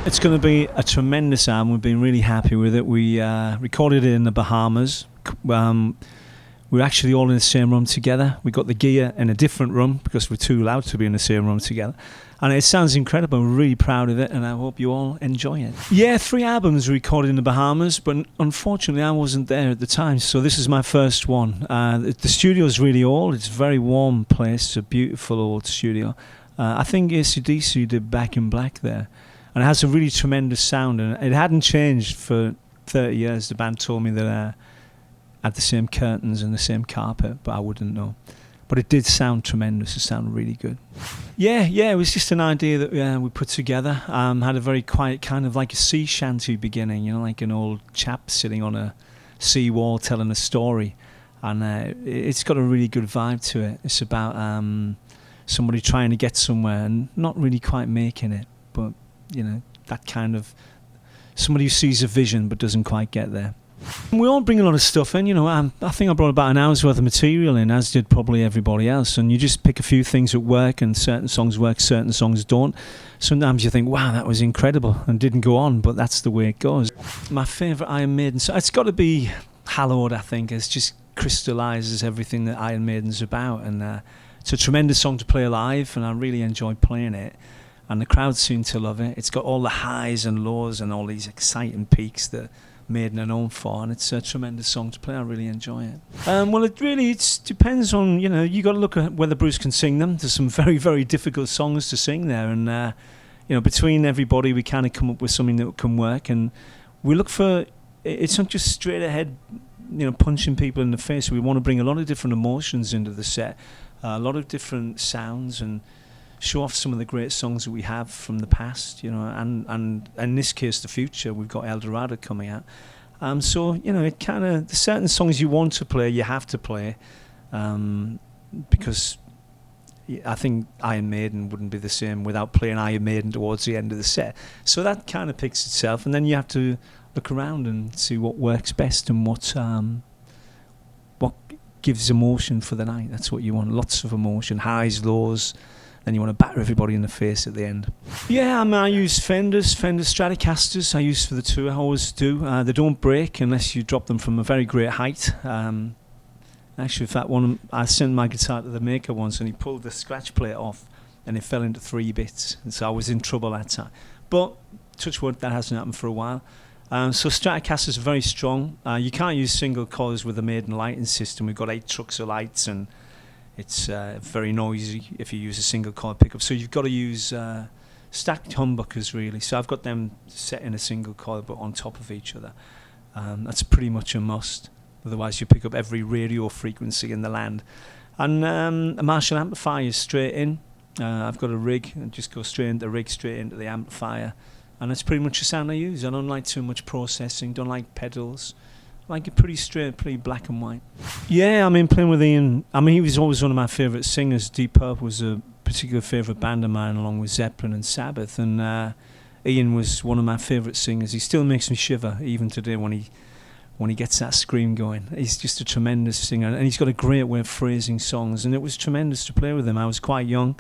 It's going to be a tremendous album. We've been really happy with it. We recorded it in the Bahamas. We're actually all in the same room together. We got the gear in a different room because we're too loud to be in the same room together. And it sounds incredible. We're really proud of it, and I hope you all enjoy it. Yeah, 3 albums recorded in the Bahamas, but unfortunately I wasn't there at the time, so this is my first one. The studio's really old. It's a very warm place. It's a beautiful old studio. I think AC/DC did Back in Black there. And it has a really tremendous sound, and it hadn't changed for 30 years. The band told me that had the same curtains and the same carpet, but I wouldn't know. But it did sound tremendous. It sounded really good. Yeah, it was just an idea that we put together. Had a very quiet, kind of like a sea shanty beginning, you know, like an old chap sitting on a sea wall telling a story. And it's got a really good vibe to it. It's about somebody trying to get somewhere and not really quite making it, but, you know, that kind of somebody who sees a vision but doesn't quite get there. We all bring a lot of stuff in, you know. I think I brought about an hour's worth of material in, as did probably everybody else, and you just pick a few things that work, and certain songs work, certain songs don't. Sometimes you think, wow, that was incredible, and didn't go on, but that's the way it goes. My favourite Iron Maiden, so it's got to be Hallowed, I think. It just crystallises everything that Iron Maiden's about, and it's a tremendous song to play live, and I really enjoy playing it. And the crowd seem to love it. It's got all the highs and lows and all these exciting peaks that Maiden are known for, and it's a tremendous song to play. I really enjoy it. Well, it depends on, you know, you got to look at whether Bruce can sing them. There's some very, very difficult songs to sing there, and you know, between everybody we kind of come up with something that can work, and we look for, it's not just straight ahead, you know, punching people in the face. We want to bring a lot of different emotions into the set, a lot of different sounds, and show off some of the great songs that we have from the past, you know, and in this case the future. We've got El Dorado coming out, so, you know, it kind of, the certain songs you want to play, you have to play, because I think Iron Maiden wouldn't be the same without playing Iron Maiden towards the end of the set. So that kind of picks itself, and then you have to look around and see what works best and what gives emotion for the night. That's what you want, lots of emotion, highs, lows. Then you want to batter everybody in the face at the end. Yeah, I mean, I use Fender Stratocasters. I use for the tour. I always do. They don't break unless you drop them from a very great height. Actually, in fact, I sent my guitar to the maker once, and he pulled the scratch plate off, and it fell into 3 bits. And so I was in trouble that time. But touch wood, that hasn't happened for a while. So Stratocasters are very strong. You can't use single coils with the Maiden lighting system. We've got 8 trucks of lights, and it's very noisy if you use a single coil pickup. So you've got to use stacked humbuckers, really. So I've got them set in a single coil but on top of each other. That's pretty much a must. Otherwise you pick up every radio frequency in the land. And a Marshall amplifier is straight in. I've got a rig, and just go straight into the rig, straight into the amplifier. And that's pretty much the sound I use. I don't like too much processing, don't like pedals. Like it pretty straight, pretty black and white. Yeah, I mean, playing with Ian, I mean, he was always one of my favourite singers. Deep Purple was a particular favourite band of mine, along with Zeppelin and Sabbath. And Ian was one of my favourite singers. He still makes me shiver, even today, when he gets that scream going. He's just a tremendous singer, and he's got a great way of phrasing songs. And it was tremendous to play with him. I was quite young,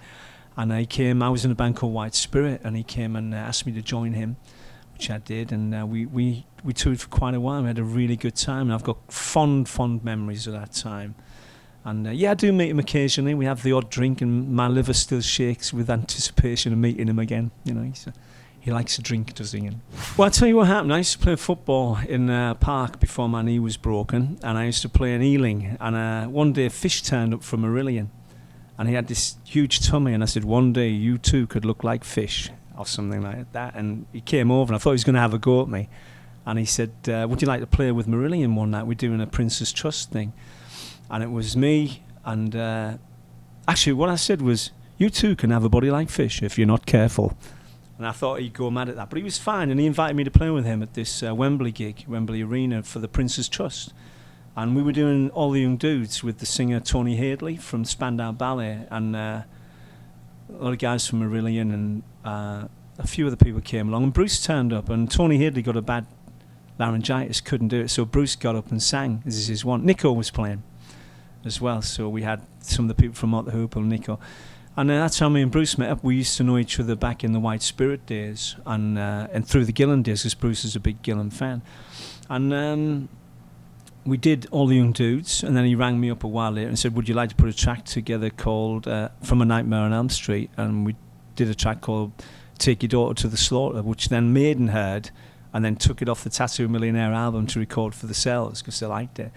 and I was in a band called White Spirit, and he came and asked me to join him, which I did, and we toured for quite a while. We had a really good time, and I've got fond memories of that time. And yeah, I do meet him occasionally. We have the odd drink, and my liver still shakes with anticipation of meeting him again. You know, he likes a drink, does he? Well, I'll tell you what happened. I used to play football in a park before my knee was broken, and I used to play in Ealing. And one day, Fish turned up from Marillion, and he had this huge tummy, and I said, one day you too could look like Fish, or something like that. And he came over, and I thought he was going to have a go at me. And he said, would you like to play with Marillion one night? We're doing a Prince's Trust thing. And it was me, and actually what I said was, you too can have a body like Fish if you're not careful. And I thought he'd go mad at that, but he was fine, and he invited me to play with him at this Wembley gig, Wembley Arena, for the Prince's Trust. And we were doing All the Young Dudes with the singer Tony Hadley from Spandau Ballet, and a lot of guys from Marillion, and a few other people came along, and Bruce turned up, and Tony Hadley got a bad laryngitis, couldn't do it, so Bruce got up and sang. This is his one. Nico was playing as well, so we had some of the people from Mott the Hoople, Nico. And that's how me and Bruce met up. We used to know each other back in the White Spirit days and through the Gillan days, because Bruce is a big Gillan fan. And we did All the Young Dudes, and then he rang me up a while later and said, would you like to put a track together called From a Nightmare on Elm Street? And we did a track called Take Your Daughter to the Slaughter, which then Maiden heard and then took it off the Tattoo Millionaire album to record for themselves because they liked it.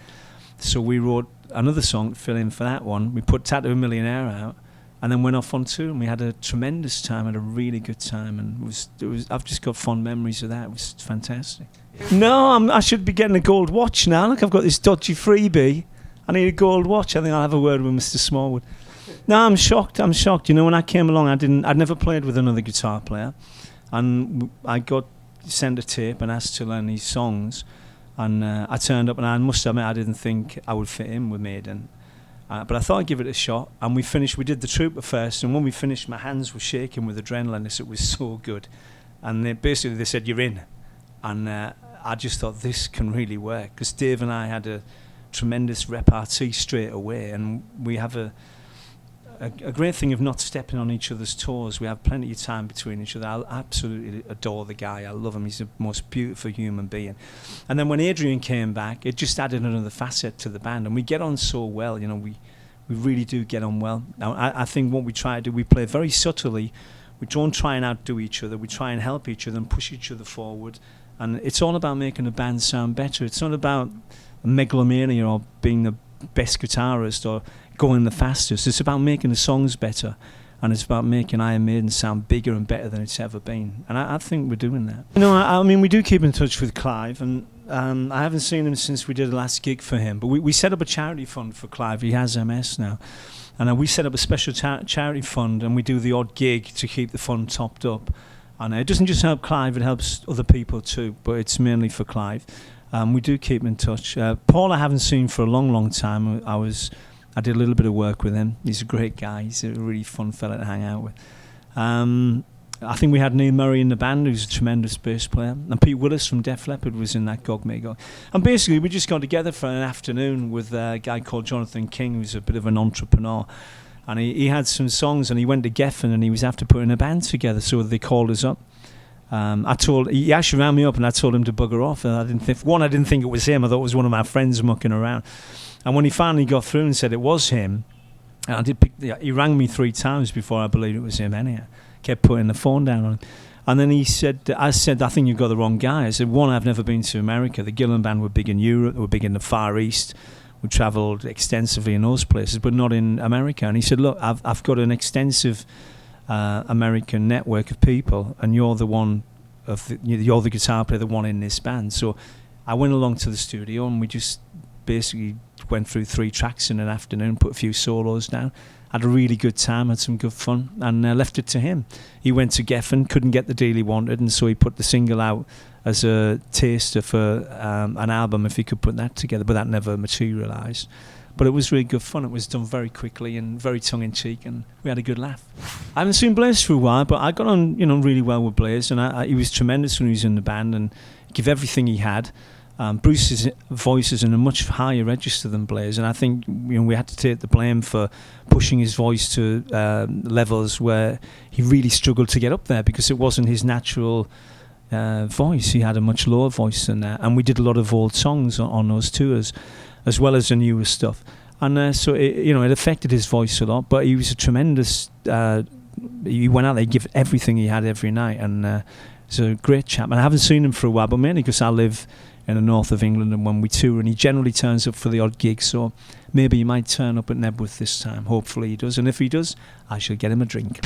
So we wrote another song to fill in for that one. We put Tattoo Millionaire out and then went off on tour, and we had a tremendous time, had a really good time, and it was I've just got fond memories of that. It was fantastic. No, I should be getting a gold watch now. Look, I've got this dodgy freebie. I need a gold watch. I think I'll have a word with Mr. Smallwood. No, I'm shocked. You know, when I came along, I'd never played with another guitar player, and I got sent a tape and asked to learn these songs, and I turned up, and I must admit I didn't think I would fit in with Maiden. But I thought I'd give it a shot, and we did the Trooper first, and when we finished, my hands were shaking with adrenaline. It was so good. And they said, you're in. And I just thought, this can really work, because Dave and I had a tremendous repartee straight away, and we have a great thing of not stepping on each other's toes. We have plenty of time between each other. I absolutely adore the guy. I love him. He's the most beautiful human being. And then when Adrian came back, it just added another facet to the band, and we get on so well. You know, we really do get on well. Now, I think what we try to do, we play very subtly. We don't try and outdo each other. We try and help each other and push each other forward. And it's all about making the band sound better. It's not about megalomania or being the best guitarist or going the fastest. It's about making the songs better, and it's about making Iron Maiden sound bigger and better than it's ever been. And I think we're doing that. You know, I mean, we do keep in touch with Clive, and I haven't seen him since we did the last gig for him. But we set up a charity fund for Clive. He has MS now. And we set up a special charity fund, and we do the odd gig to keep the fund topped up. And it doesn't just help Clive, it helps other people too, but it's mainly for Clive. We do keep in touch. Paul I haven't seen for a long, long time. I did a little bit of work with him. He's a great guy. He's a really fun fella to hang out with. I think we had Neil Murray in the band, who's a tremendous bass player. And Pete Willis from Def Leppard was in that Gog Magog. And basically, we just got together for an afternoon with a guy called Jonathan King, who's a bit of an entrepreneur. And he had some songs, and he went to Geffen, and he was after putting a band together, so they called us up. He actually rang me up, and I told him to bugger off. And I didn't think it was him. I thought it was one of my friends mucking around. And when he finally got through and said it was him, and he rang me 3 times before I believed it was him anyhow. Kept putting the phone down on him. And then I said, I think you've got the wrong guy. I said, one, I've never been to America. The Gillan band were big in Europe, they were big in the Far East. We travelled extensively in those places, but not in America. And he said, look, I've got an extensive American network of people, and you're the one you're the guitar player, the one in this band. So I went along to the studio, and we just basically went through 3 tracks in an afternoon, put a few solos down, had a really good time, had some good fun, and left it to him. He went to Geffen, couldn't get the deal he wanted, and so he put the single out as a taster for an album, if he could put that together, but that never materialised. But it was really good fun. It was done very quickly and very tongue-in-cheek, and we had a good laugh. I haven't seen Blaze for a while, but I got on, really well with Blaze, and he was tremendous when he was in the band, and gave everything he had. Bruce's voice is in a much higher register than Blaze, and I think we had to take the blame for pushing his voice to levels where he really struggled to get up there, because it wasn't his natural voice. He had a much lower voice than that, and we did a lot of old songs on those tours, as well as the newer stuff. And so it affected his voice a lot. But he was a tremendous. He went out there, gave everything he had every night, and he's a great chap. And I haven't seen him for a while, but mainly because I live in the north of England, and when we tour, and he generally turns up for the odd gig, so maybe he might turn up at Nebworth this time. Hopefully he does, and if he does, I shall get him a drink.